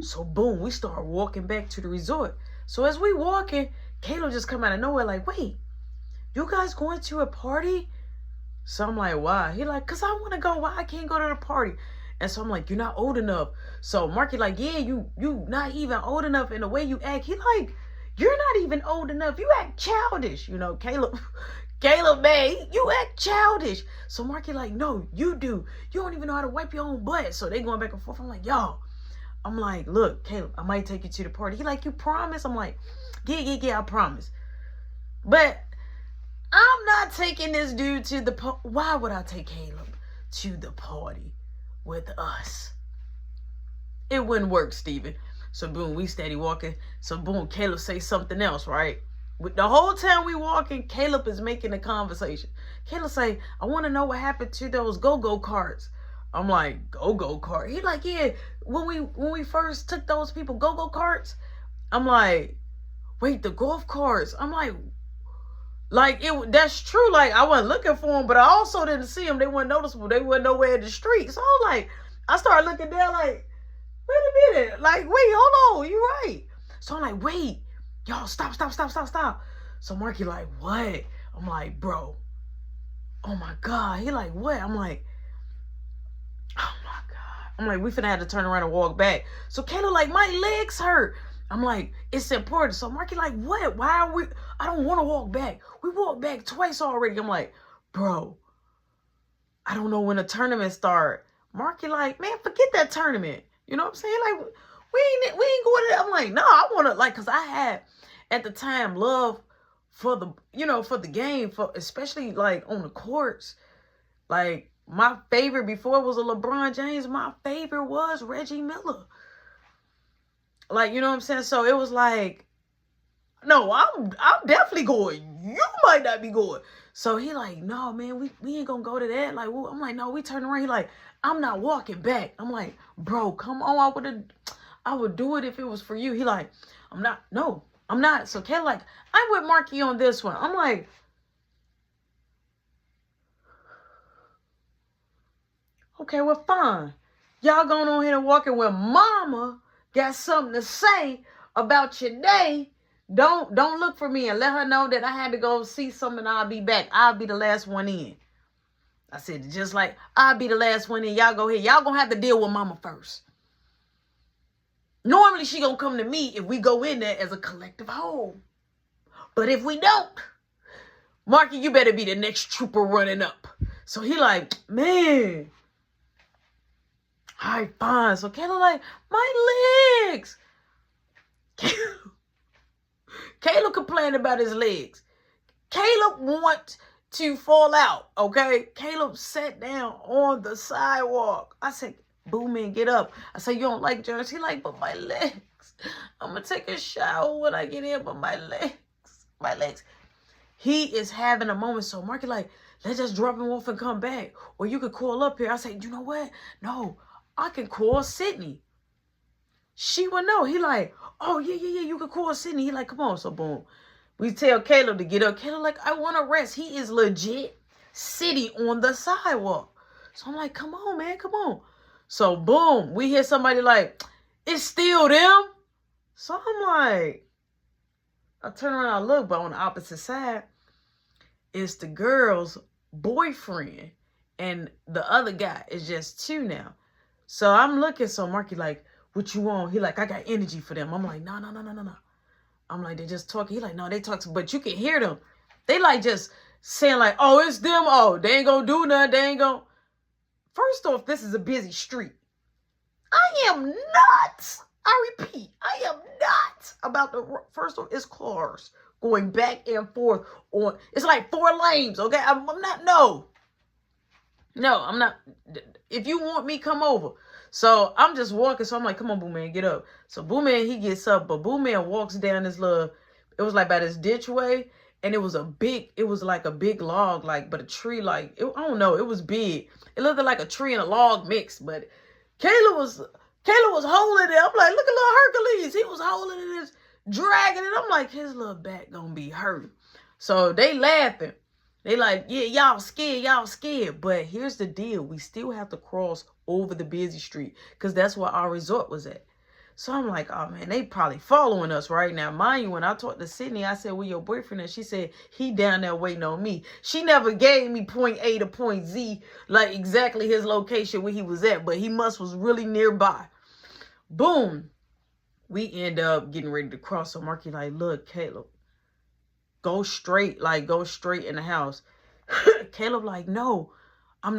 So boom, we start walking back to the resort. So as we walking, Caleb just come out of nowhere like, wait, you guys going to a party? So I'm like, why? He like, cause I want to go. Why I can't go to the party? And so I'm like, you're not old enough. So Marky like, yeah, you not even old enough in the way you act. He like, you're not even old enough. You act childish. You know, Caleb, man, you act childish. So Marky like, no, you do. You don't even know how to wipe your own butt. So they going back and forth. I'm like, y'all. I'm like, look, Caleb, I might take you to the party. He like, you promise? I'm like, yeah, I promise. But I'm not taking this dude to the party. Why would I take Caleb to the party with us? It wouldn't work, Steven. So boom, we steady walking. So boom, Caleb say something else, right? The whole time we walking, Caleb is making a conversation. Caleb say, I want to know what happened to those go-go carts. I'm like, go-go kart? He like, yeah, when we first took those people go-go karts, I'm like, wait, the golf carts. I'm like that's true. Like I wasn't looking for them, but I also didn't see them. They weren't noticeable. They weren't nowhere in the street. So I was like, I started looking down like, wait a minute. Like, wait, hold on. You're right. So I'm like, wait, y'all, stop. So Marky like, what? I'm like, bro, oh my God. He like, what? I'm like, oh my God. I'm like, we finna have to turn around and walk back. So Kayla like, my legs hurt. I'm like, it's important. So Marky like, what? Why are we? I don't want to walk back. We walked back twice already. I'm like, bro, I don't know when the tournament start. Marky like, man, forget that tournament. You know what I'm saying? Like, we ain't going to that. I'm like, no, I want to, like, because I had, at the time, love for the game, for especially, like, on the courts. Like, my favorite before was a LeBron James. My favorite was Reggie Miller. Like, you know what I'm saying? So it was like, no, I'm definitely going. You might not be going. So he like, no, man, we ain't gonna go to that. Like, I'm like, no, we turn around. He like, I'm not walking back. I'm like, bro, come on. I would do it if it was for you. He like, I'm not. No, I'm not. So Ken like, I'm with Marky on this one. I'm like, okay, well, fine. Y'all going on here and walking with mama got something to say about your day. Don't look for me and let her know that I had to go see something. I'll be back. I'll be the last one in. I said, just like I'll be the last one in. Y'all go ahead. Y'all gonna have to deal with mama first. Normally she gonna come to me if we go in there as a collective whole. But if we don't, Marky, you better be the next trooper running up. So he like, man. All right, fine. So Kayla like, my legs. Caleb complained about his legs. Caleb want to fall out, okay? Caleb sat down on the sidewalk. I said, boo, man, get up. I said, you don't like germs? He like, but my legs. I'm going to take a shower when I get in, but my legs. He is having a moment. So Marky like, let's just drop him off and come back. Or you could call up here. I said, you know what? No, I can call Sydney. She would know. He like, oh, yeah, you can call Sydney. He like, come on. So boom. We tell Caleb to get up. Caleb like, I want to rest. He is legit sitting on the sidewalk. So I'm like, come on, man, come on. So boom, we hear somebody like, it's still them. So I'm like, I turn around, I look, but on the opposite side, it's the girl's boyfriend. And the other guy is just two now. So I'm looking, so Marky like, what you want? He like, I got energy for them. I'm like, no. I'm like, they just talking. He like, no, they talk, but you can hear them. They like just saying like, oh, it's them. Oh, they ain't gonna do nothing. They ain't gonna. First off, this is a busy street. I am not. I repeat, I am not about the. First off, it's cars going back and forth on. It's like 4 lanes. Okay, I'm not. No, I'm not. If you want me, come over. So I'm just walking. So I'm like, come on, Boo Man, get up. So Boo Man, he gets up, but Boo Man walks down this little, it was like by this ditch way. And it was like a big log, like, but a tree, like, I don't know. It was big. It looked like a tree and a log mix, but Kayla was holding it. I'm like, look at little Hercules. He was holding it, dragging it. I'm like, his little back gonna be hurt. So they laughing. They like, yeah, y'all scared. But here's the deal. We still have to cross over the busy street because that's where our resort was at. So I'm like, oh man, they probably following us right now. Mind you, when I talked to Sydney, I said, where your boyfriend is? She said, he down there waiting on me. She never gave me point A to point Z, like exactly his location where he was at, but he was really nearby. Boom. We end up getting ready to cross. So Marky like, look, Caleb, go straight in the house. Caleb like, no, I'm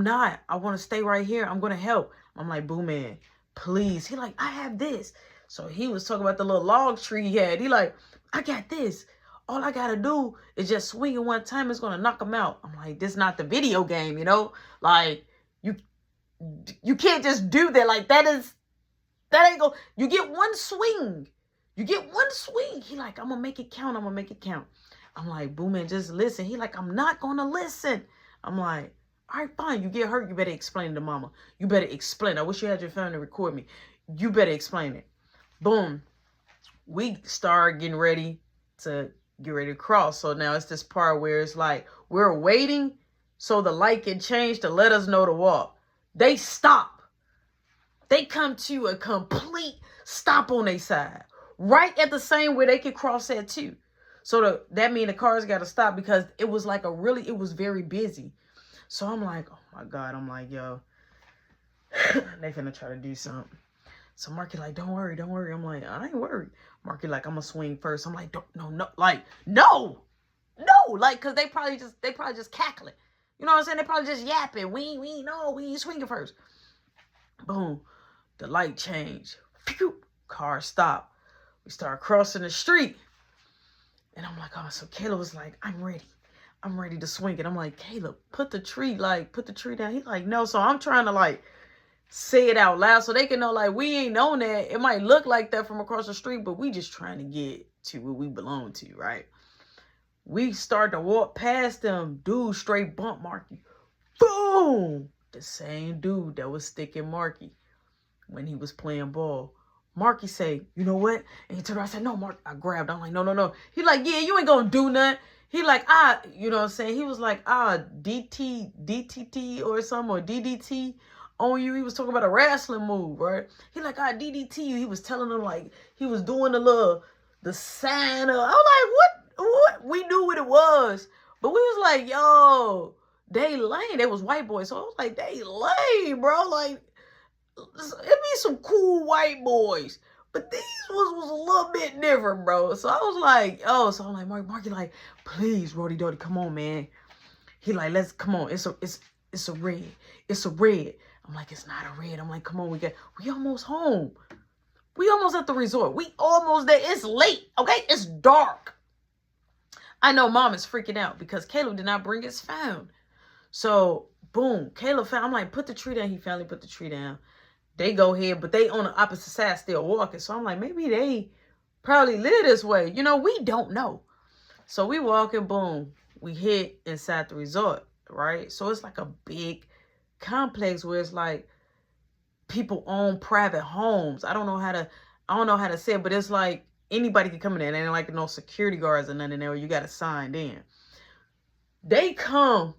not. I want to stay right here. I'm going to help. I'm like, boo man, please. He like, I have this. So he was talking about the little log tree he had. He like, I got this. All I got to do is just swing it one time. It's going to knock him out. I'm like, this not the video game, you know? Like, you can't just do that. Like, that ain't go. You get one swing. You get one swing. He like, I'm going to make it count. I'm going to make it count. I'm like, boo man, just listen. He like, I'm not going to listen. I'm like, all right, fine. You get hurt, you better explain it to mama. You better explain. I wish you had your phone to record me. You better explain it. Boom. We start getting ready to cross. So now it's this part where it's like, we're waiting so the light can change to let us know to walk. They stop. They come to a complete stop on their side. Right at the same where they can cross at too. So that means the cars got to stop because it was like it was very busy. So I'm like, oh my God. I'm like, yo, they finna try to do something. So Marky like, don't worry. I'm like, I ain't worried. Marky like, I'm gonna swing first. I'm like, no, like, no, like, cause they probably just cackling. You know what I'm saying? They probably just yapping. We ain't swinging first. Boom, the light changed. Phew, car stop. We start crossing the street. And I'm like, oh, so Caleb was like, I'm ready to swing it. I'm like, Caleb, put the tree down. He's like, no. So I'm trying to like say it out loud so they can know like we ain't on that. It might look like that from across the street, but we just trying to get to where we belong to, right? We start to walk past them. Dude straight bump Marky. Boom! The same dude that was sticking Marky when he was playing ball. Marky say, you know what? And he turned around and said, no, Mark. I grabbed. I'm like, no. He like, yeah, you ain't gonna do nothing. He like, you know what I'm saying? He was like, DTT or something, or DDT on you. He was talking about a wrestling move, right? He like, DDT you. He was telling them like, he was doing the sign of, I was like, what? We knew what it was. But we was like, yo, they lame. They was white boys. So I was like, they lame, bro. Like, it be some cool white boys, but these was a little bit different, bro. So I was like, oh, so I'm like, Marky, like, please, Roddy Doty, come on, man. He like, come on, it's a red. It's a red. I'm like, it's not a red. I'm like, come on, we almost home. We almost at the resort. We almost there. It's late, okay? It's dark. I know mom is freaking out because Caleb did not bring his phone. So, boom, Caleb found, I'm like, put the tree down. He finally put the tree down. They go ahead, but they on the opposite side still walking. So I'm like, maybe they probably live this way. You know, we don't know. So we walking, boom. We hit inside the resort, right? So it's like a big complex where it's like people own private homes. I don't know how to say it, but it's like anybody can come in there. And ain't like no security guards or nothing in there. You got to sign in. They come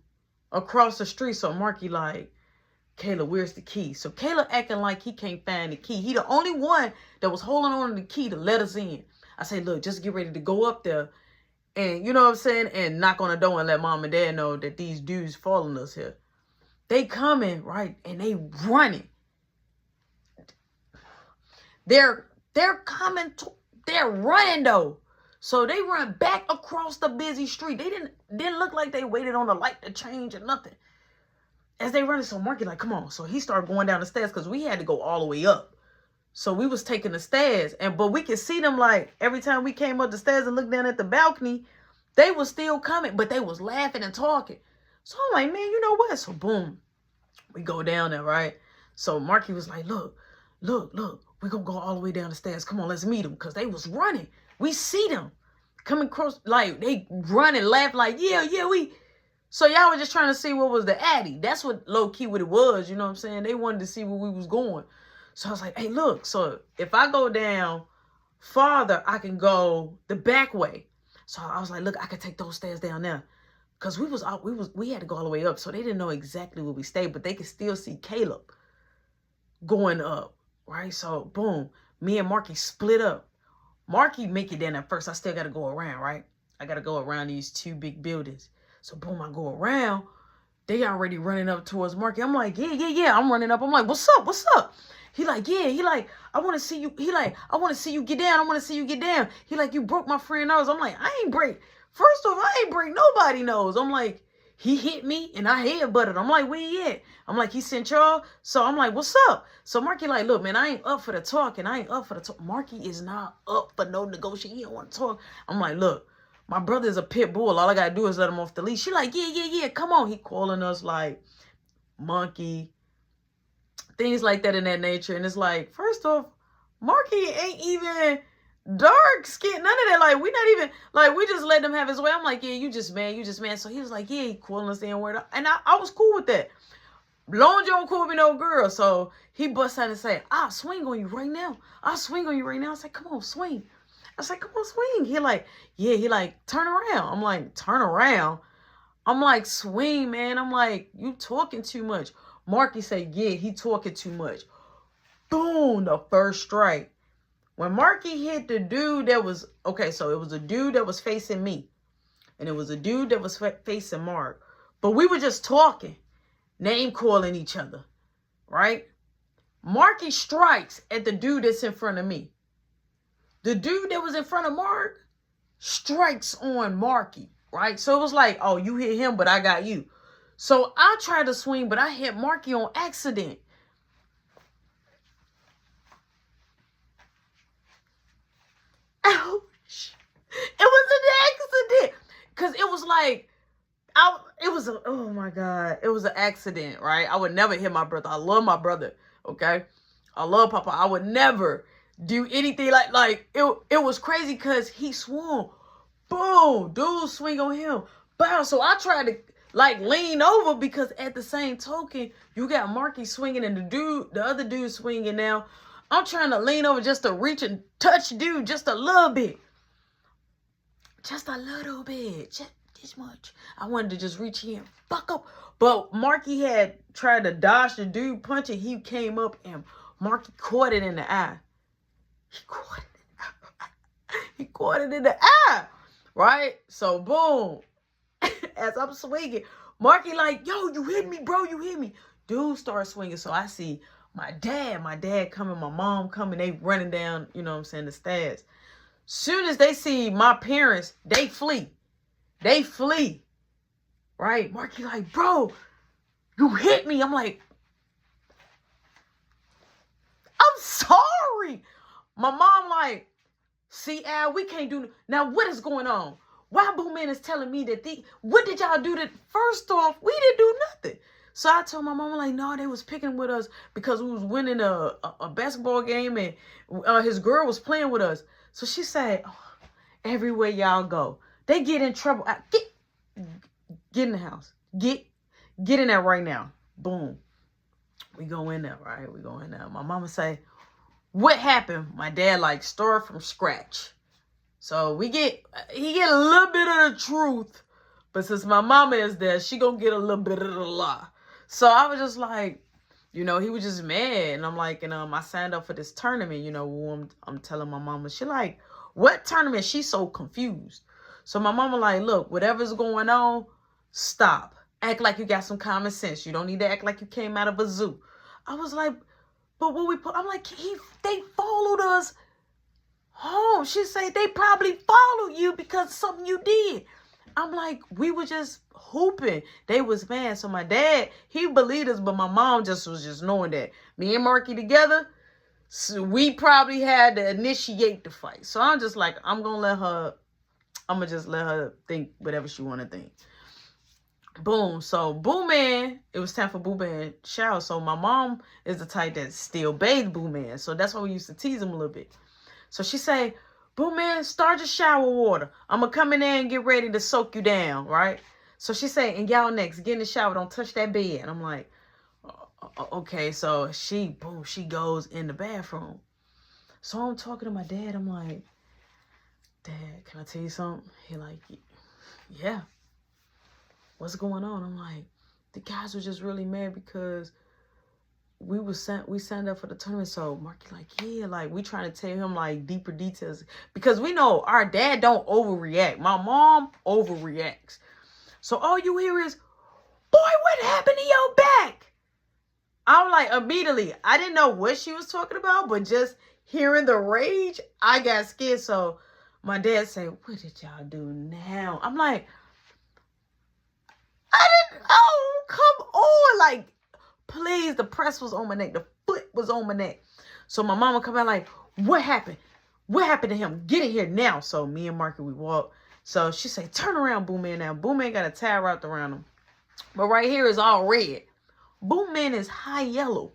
across the street. So Marky like, Caleb, where's the key? So Caleb acting like he can't find the key. He the only one that was holding on to the key to let us in. I say, look, just get ready to go up there and, you know what I'm saying, and knock on the door and let mom and dad know that these dudes following us here. They coming, right, and they running. They're coming, they're running though. So they run back across the busy street. They didn't look like they waited on the light to change or nothing. As they running, so Marky like, come on. So he started going down the stairs because we had to go all the way up. So we was taking the stairs. But we could see them like every time we came up the stairs and looked down at the balcony, they was still coming, but they was laughing and talking. So I'm like, man, you know what? So boom, we go down there, right? So Marky was like, look, we're going to go all the way down the stairs. Come on, let's meet them. Because they was running. We see them coming across, like they run and laugh like, yeah, we... So y'all were just trying to see what was the addy. That's what low-key what it was, you know what I'm saying? They wanted to see where we was going. So I was like, hey, look, so if I go down farther, I can go the back way. So I was like, look, I could take those stairs down there. Because we had to go all the way up. So they didn't know exactly where we stayed, but they could still see Caleb going up, right? So boom, Me and Marky split up. Marky make it in at first. I still got to go around, right? I got to go around these two big buildings. So boom, I go around. They already running up towards Marky. I'm like, yeah. I'm running up. I'm like, what's up? He like, yeah. He like, I want to see you. He like, I want to see you get down. I want to see you get down. He like, you broke my friend nose. I'm like, I ain't break. First off, I ain't break nobody nose. I'm like, he hit me and I headbutted. I'm like, where he at? I'm like, he sent y'all. So I'm like, what's up? So Marky like, look, man, I ain't up for the talk and I ain't up for the talk. Marky is not up for no negotiation. He don't want to talk. I'm like, look, my brother's a pit bull. All I got to do is let him off the leash. She like, yeah. Come on. He calling us like monkey, things like that in that nature. And it's like, first off, Marky ain't even dark skin, none of that. Like, we not even, like, we just let him have his way. I'm like, yeah, you just man. So he was like, yeah, he calling us the N-word. And I was cool with that. Long John cool with me, no girl. So he busts out and say, I'll swing on you right now. I was like, come on, swing. I was like, come on, swing. He like, yeah, he like, turn around. I'm like, turn around? I'm like, swing, man. I'm like, you talking too much. Marky said, yeah, he talking too much. Boom, the first strike. When Marky hit the dude that was, okay, so it was a dude that was facing me. And it was a dude that was facing Mark. But we were just talking, name calling each other, right? Marky strikes at the dude that's in front of me. The dude that was in front of Mark strikes on Marky, right? So it was like, oh, you hit him, but I got you. So I tried to swing, but I hit Marky on accident. Ouch. It was an accident. Because it was like, oh my God. It was an accident, right? I would never hit my brother. I love my brother, okay? I love Papa. I would never do anything like it was crazy because he swung. Boom. Dude swing on him. Bow. So I tried to like lean over because at the same token, you got Marky swinging and the other dude swinging now. I'm trying to lean over just to reach and touch dude just a little bit. Just a little bit. Just this much. I wanted to just reach in. Fuck up. But Marky had tried to dodge the dude punch and he came up and Marky caught it in the eye. He caught it in the eye. Right? So boom. As I'm swinging, Marky like, yo, you hit me, bro. You hit me. Dude starts swinging. So I see my dad coming, my mom coming, they running down, you know what I'm saying, the stairs. Soon as they see my parents, they flee. Right? Marky like, bro, you hit me. I'm like, I'm sorry. My mom like, see, Al, we can't do, now what is going on? Why Boo Man is telling me that what did y'all do that? First off, we didn't do nothing. So I told my mama, like, no, they was picking with us because we was winning a basketball game and his girl was playing with us. So she said, oh, everywhere y'all go, they get in trouble. Get in the house. Get in there right now. Boom. We go in there, right? We go in there. My mama say, what happened? My dad, like, start from scratch. So he get a little bit of the truth. But since my mama is there, she gonna get a little bit of the lie. So I was just like, you know, he was just mad. And I'm like, and I signed up for this tournament, you know, I'm telling my mama. She like, what tournament? She's so confused. So my mama like, look, whatever's going on, stop. Act like you got some common sense. You don't need to act like you came out of a zoo. I was like, but what I'm like, they followed us home. She said they probably followed you because of something you did. I'm like, we were just hooping. They was mad. So my dad, he believed us, but my mom was just knowing that me and Marky together, so we probably had to initiate the fight. So I'm just like, I'm gonna just let her think whatever she wanna think. Boom. So Boo Man, it was time for Boo Man shower. So my mom is the type that still bathed Boo Man. So that's why we used to tease him a little bit. So she say, Boo Man, start your shower water. I'm going to come in there and get ready to soak you down, right? So she say, and y'all next, get in the shower. Don't touch that bed. And I'm like, okay. So she goes in the bathroom. So I'm talking to my dad. I'm like, Dad, can I tell you something? He like, yeah. What's going on? I'm like, the guys were just really mad because we signed up for the tournament. So Marky like, yeah, like we trying to tell him like deeper details because we know our dad don't overreact. My mom overreacts. So all you hear is, boy, what happened to your back? I'm like, immediately, I didn't know what she was talking about, but just hearing the rage, I got scared. So my dad said, what did y'all do now? I'm like, I didn't know. Come on. Like, please, the press was on my neck. The foot was on my neck. So my mama come out like, what happened? What happened to him? Get in here now. So me and Marky, we walk. So she say, turn around, Boom Man now. Boom Man got a towel wrapped around him. But right here is all red. Boom Man is high yellow.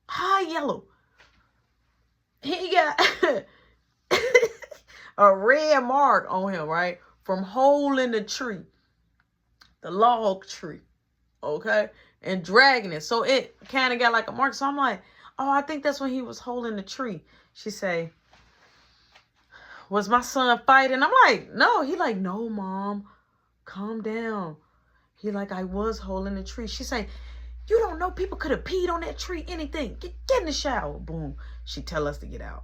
High yellow. He got a red mark on him, right? From holding the tree. The log tree. Okay? And dragging it. So it kind of got like a mark. So I'm like, oh, I think that's when he was holding the tree. She say, was my son fighting? I'm like, no. He like, no, Mom. Calm down. He like, I was holding the tree. She say, you don't know, people could have peed on that tree, anything. Get in the shower. Boom. She tell us to get out.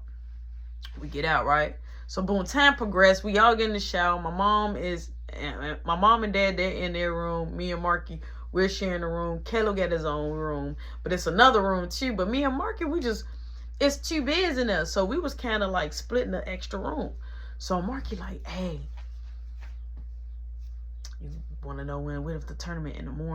We get out, right? So boom, time progressed. We all get in the shower. My mom and dad, they're in their room. Me and Marky, we're sharing a room. Kalo got his own room. But it's another room too. But me and Marky, it's 2 beds in there. So we was kind of like splitting the extra room. So Marky like, hey, you want to know when we have the tournament in the morning?